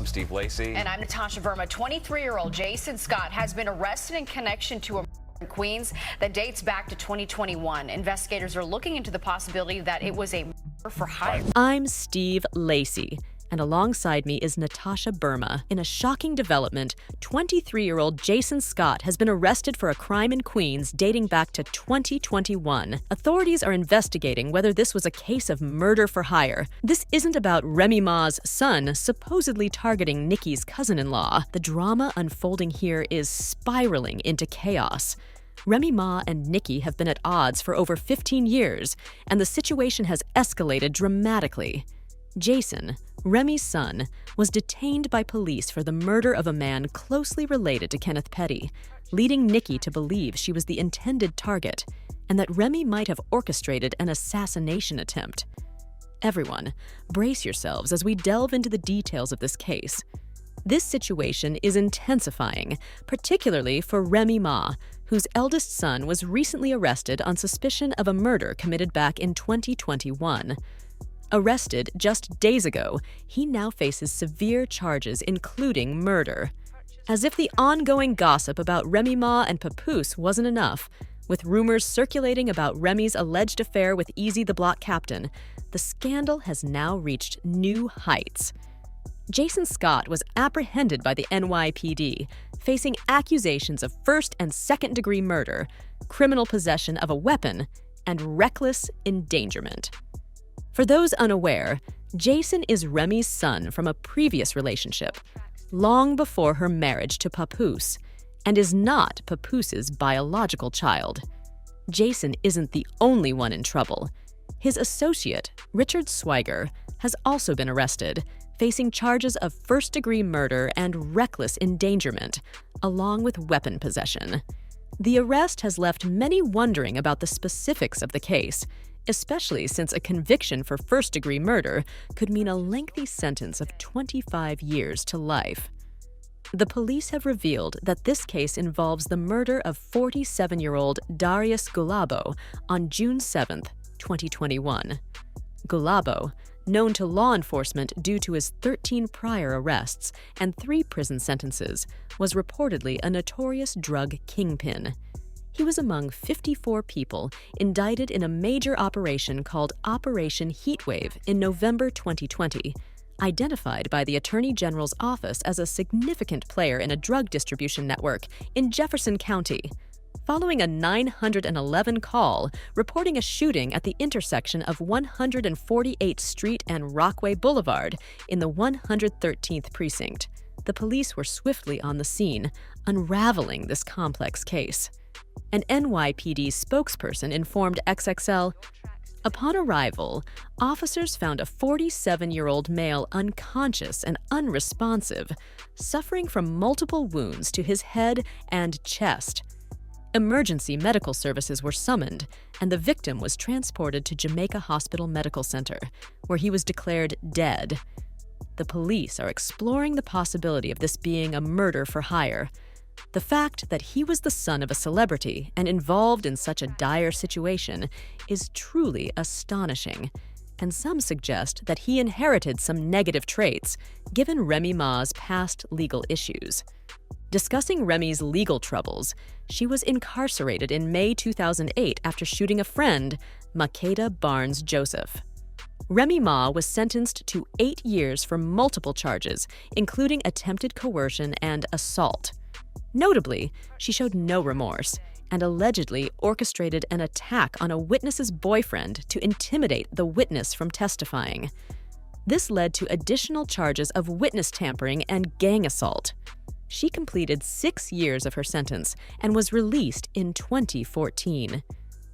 I'm Steve Lacey. And I'm Natasha Verma. 23-year-old Jason Scott has been arrested in connection to a murder in Queens that dates back to 2021. Investigators are looking into the possibility that it was a murder for hire. I'm Steve Lacey, and alongside me is Natasha Verma. In a shocking development, 23-year-old Jason Scott has been arrested for a crime in Queens dating back to 2021. Authorities are investigating whether this was a case of murder for hire. This isn't about Remy Ma's son supposedly targeting Nicki's cousin-in-law. The drama unfolding here is spiraling into chaos. Remy Ma and Nicki have been at odds for over 15 years, and the situation has escalated dramatically. Jason, Remy's son, was detained by police for the murder of a man closely related to Kenneth Petty, leading Nicki to believe she was the intended target and that Remy might have orchestrated an assassination attempt. Everyone, brace yourselves as we delve into the details of this case. This situation is intensifying, particularly for Remy Ma, whose eldest son was recently arrested on suspicion of a murder committed back in 2021. Arrested just days ago, he now faces severe charges, including murder. As if the ongoing gossip about Remy Ma and Papoose wasn't enough, with rumors circulating about Remy's alleged affair with Eazy the Block Captain, the scandal has now reached new heights. Jason Scott was apprehended by the NYPD, facing accusations of first- and second-degree murder, criminal possession of a weapon, and reckless endangerment. For those unaware, Jason is Remy's son from a previous relationship, long before her marriage to Papoose, and is not Papoose's biological child. Jason isn't the only one in trouble. His associate, Richard Swiger, has also been arrested, facing charges of first-degree murder and reckless endangerment, along with weapon possession. The arrest has left many wondering about the specifics of the case, especially since a conviction for first-degree murder could mean a lengthy sentence of 25 years to life. The police have revealed that this case involves the murder of 47-year-old Darius Gulabo on June 7, 2021. Gulabo, known to law enforcement due to his 13 prior arrests and 3 prison sentences, was reportedly a notorious drug kingpin. He was among 54 people indicted in a major operation called Operation Heatwave in November 2020, identified by the Attorney General's office as a significant player in a drug distribution network in Jefferson County. Following a 911 call reporting a shooting at the intersection of 148th Street and Rockaway Boulevard in the 113th Precinct, the police were swiftly on the scene, unraveling this complex case. An NYPD spokesperson informed XXL, "Upon arrival, officers found a 47-year-old male unconscious and unresponsive, suffering from multiple wounds to his head and chest. Emergency medical services were summoned, and the victim was transported to Jamaica Hospital Medical Center, where he was declared dead. The police are exploring the possibility of this being a murder for hire. The fact that he was the son of a celebrity and involved in such a dire situation is truly astonishing, and some suggest that he inherited some negative traits, given Remy Ma's past legal issues. Discussing Remy's legal troubles, she was incarcerated in May 2008 after shooting a friend, Makeda Barnes Joseph. Remy Ma was sentenced to 8 years for multiple charges, including attempted coercion and assault. Notably, she showed no remorse and allegedly orchestrated an attack on a witness's boyfriend to intimidate the witness from testifying. This led to additional charges of witness tampering and gang assault. She completed 6 years of her sentence and was released in 2014.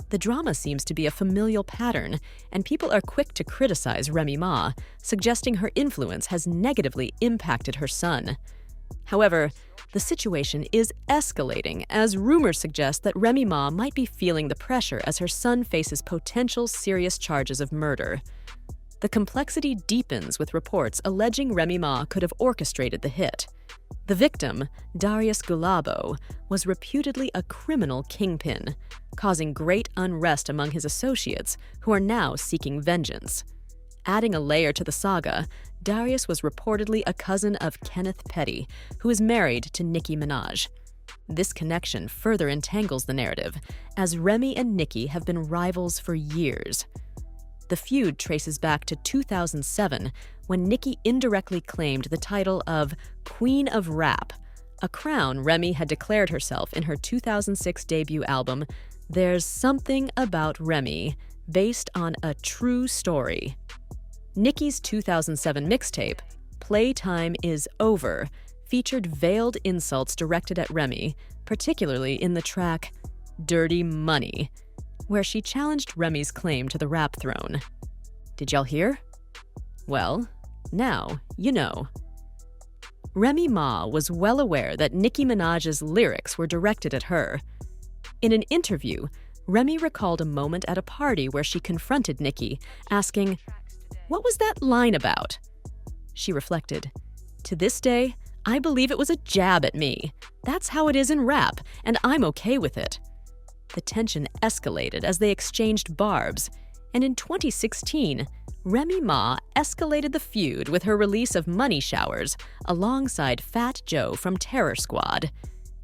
The drama seems to be a familial pattern, and people are quick to criticize Remy Ma, suggesting her influence has negatively impacted her son. However, the situation is escalating as rumors suggest that Remy Ma might be feeling the pressure as her son faces potential serious charges of murder. The complexity deepens with reports alleging Remy Ma could have orchestrated the hit. The victim, Darius Gulabo, was reputedly a criminal kingpin, causing great unrest among his associates, who are now seeking vengeance. Adding a layer to the saga, Darius was reportedly a cousin of Kenneth Petty, who is married to Nicki Minaj. This connection further entangles the narrative, as Remy and Nicki have been rivals for years. The feud traces back to 2007, when Nicki indirectly claimed the title of Queen of Rap, a crown Remy had declared herself in her 2006 debut album, There's Something About Remy, based on a true story. Nicki's 2007 mixtape, Playtime Is Over, featured veiled insults directed at Remy, particularly in the track Dirty Money, where she challenged Remy's claim to the rap throne. Did y'all hear? Well, now you know. Remy Ma was well aware that Nicki Minaj's lyrics were directed at her. In an interview, Remy recalled a moment at a party where she confronted Nicki, asking, "What was that line about?" She reflected, "To this day, I believe it was a jab at me. That's how it is in rap, and I'm okay with it." The tension escalated as they exchanged barbs, and in 2016, Remy Ma escalated the feud with her release of Money Showers alongside Fat Joe from Terror Squad.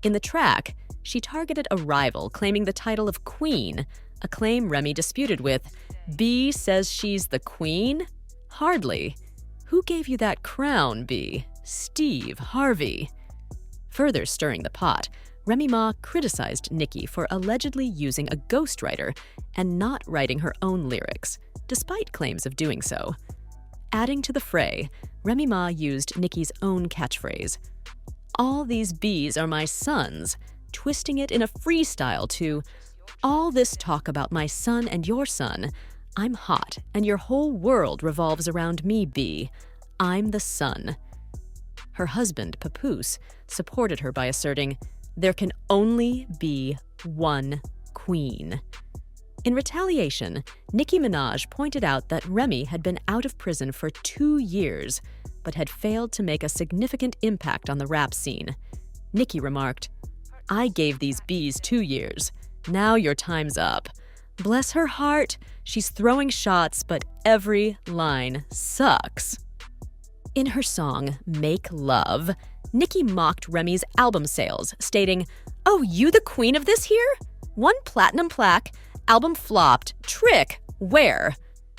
In the track, she targeted a rival claiming the title of Queen, a claim Remy disputed with, "B says she's the queen? Hardly. Who gave you that crown, B? Steve Harvey." Further stirring the pot, Remy Ma criticized Nicki for allegedly using a ghostwriter and not writing her own lyrics, despite claims of doing so. Adding to the fray, Remy Ma used Nicki's own catchphrase, "All these bees are my sons," twisting it in a freestyle to, "All this talk about my son and your son. I'm hot, and your whole world revolves around me, B. I'm the sun." Her husband, Papoose, supported her by asserting, "There can only be one queen." In retaliation, Nicki Minaj pointed out that Remy had been out of prison for 2 years, but had failed to make a significant impact on the rap scene. Nicki remarked, "I gave these bees 2 years. Now your time's up." Bless her heart, she's throwing shots, but every line sucks. In her song, Make Love, Nicki mocked Remy's album sales, stating, "Oh, you the queen of this here? 1 platinum plaque, album flopped, trick, where?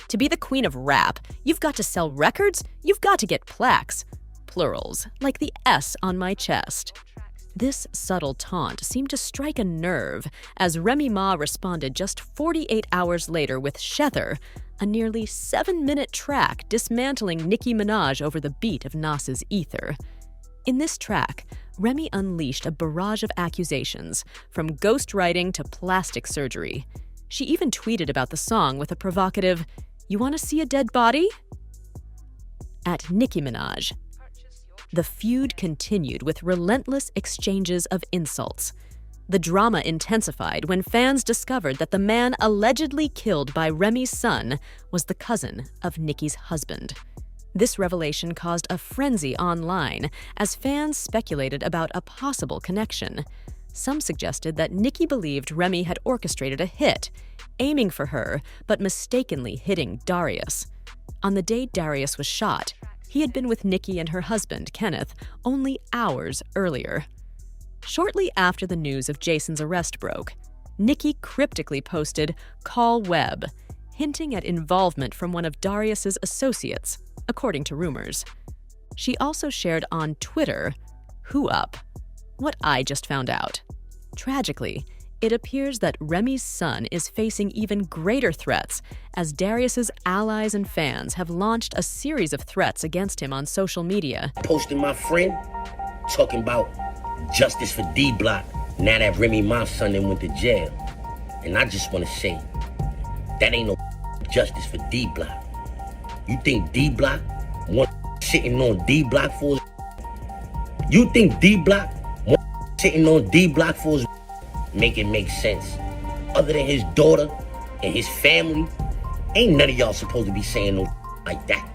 To be the queen of rap, you've got to sell records, you've got to get plaques. Plurals, like the S on my chest." This subtle taunt seemed to strike a nerve as Remy Ma responded just 48 hours later with Shether, a nearly 7-minute track dismantling Nicki Minaj over the beat of Nas's Ether. In this track, Remy unleashed a barrage of accusations, from ghostwriting to plastic surgery. She even tweeted about the song with a provocative, "You want to see a dead body?" At Nicki Minaj, the feud continued with relentless exchanges of insults. The drama intensified when fans discovered that the man allegedly killed by Remy's son was the cousin of Nicki's husband. This revelation caused a frenzy online as fans speculated about a possible connection. Some suggested that Nicki believed Remy had orchestrated a hit, aiming for her but mistakenly hitting Darius. On the day Darius was shot, he had been with Nicki and her husband, Kenneth, only hours earlier. Shortly after the news of Jason's arrest broke, Nicki cryptically posted, "Call Webb," hinting at involvement from one of Darius's associates, according to rumors. She also shared on Twitter, "Who up? What I just found out." Tragically, it appears that Remy's son is facing even greater threats as Darius's allies and fans have launched a series of threats against him on social media. Posting my friend, talking about justice for D Block, now that Remy Ma son then went to jail. And I just want to say, that ain't no justice for D Block. You think D Block want sitting on D Block for his? You think D Block want sitting on D Block for his? Make it make sense. Other than his daughter and his family, ain't none of y'all supposed to be saying no like that.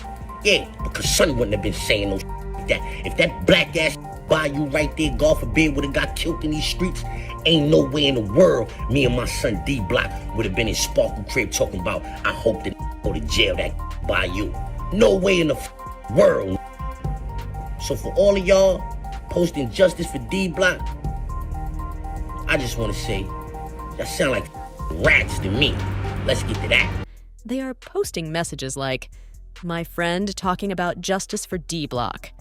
Yeah, because son wouldn't have been saying no like that. If that black ass by you right there, God forbid, would have got killed in these streets, ain't no way in the world me and my son D Block would have been in Sparkle crib talking about, I hope that go to jail that by you. No way in the world. So for all of y'all posting justice for D Block, I just want to say, that sound like rats to me. Let's get to that. They are posting messages like, "My friend talking about justice for D Block.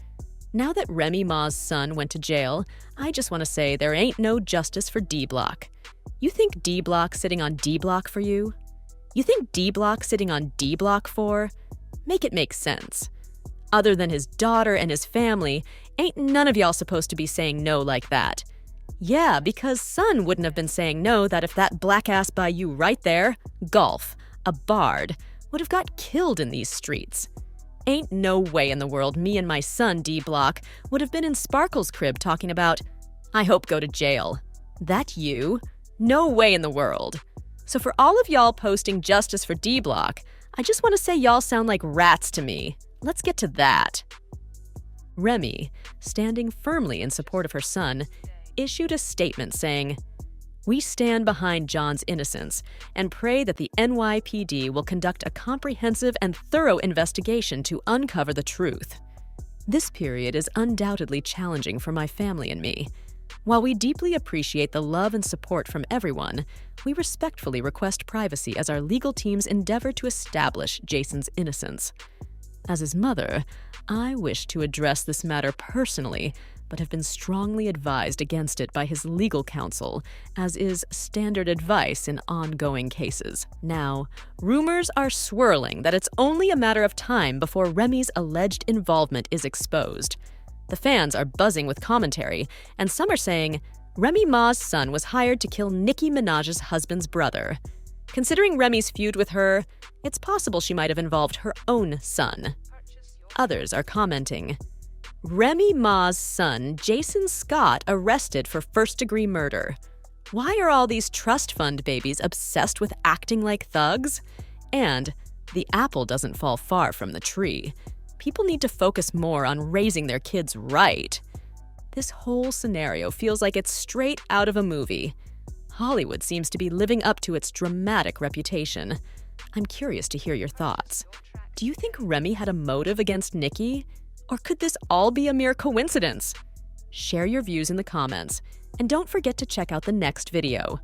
Now that Remy Ma's son went to jail, I just want to say there ain't no justice for D Block. You think D Block sitting on D Block for you? You think D Block sitting on D Block for? Make it make sense. Other than his daughter and his family, ain't none of y'all supposed to be saying no like that. Yeah, because son wouldn't have been saying no that if that black ass by you right there, Golf, a bard, would have got killed in these streets. Ain't no way in the world me and my son, D Block, would have been in Sparkle's crib talking about, I hope go to jail. That you? No way in the world. So for all of y'all posting justice for D Block, I just want to say y'all sound like rats to me. Let's get to that. Remy, standing firmly in support of her son, issued a statement saying, "We stand behind John's innocence and pray that the NYPD will conduct a comprehensive and thorough investigation to uncover the truth. This period is undoubtedly challenging for my family and me. While we deeply appreciate the love and support from everyone, we respectfully request privacy as our legal teams endeavor to establish Jason's innocence. As his mother, I wish to address this matter personally, but have been strongly advised against it by his legal counsel, as is standard advice in ongoing cases. Now, rumors are swirling that it's only a matter of time before Remy's alleged involvement is exposed. The fans are buzzing with commentary, and some are saying Remy Ma's son was hired to kill Nicki Minaj's husband's brother. Considering Remy's feud with her, it's possible she might have involved her own son. Others are commenting, Remy Ma's son, Jason Scott, arrested for first-degree murder. Why are all these trust fund babies obsessed with acting like thugs? And the apple doesn't fall far from the tree. People need to focus more on raising their kids right. This whole scenario feels like it's straight out of a movie. Hollywood seems to be living up to its dramatic reputation. I'm curious to hear your thoughts. Do you think Remy had a motive against Nicki? Or could this all be a mere coincidence? Share your views in the comments, and don't forget to check out the next video.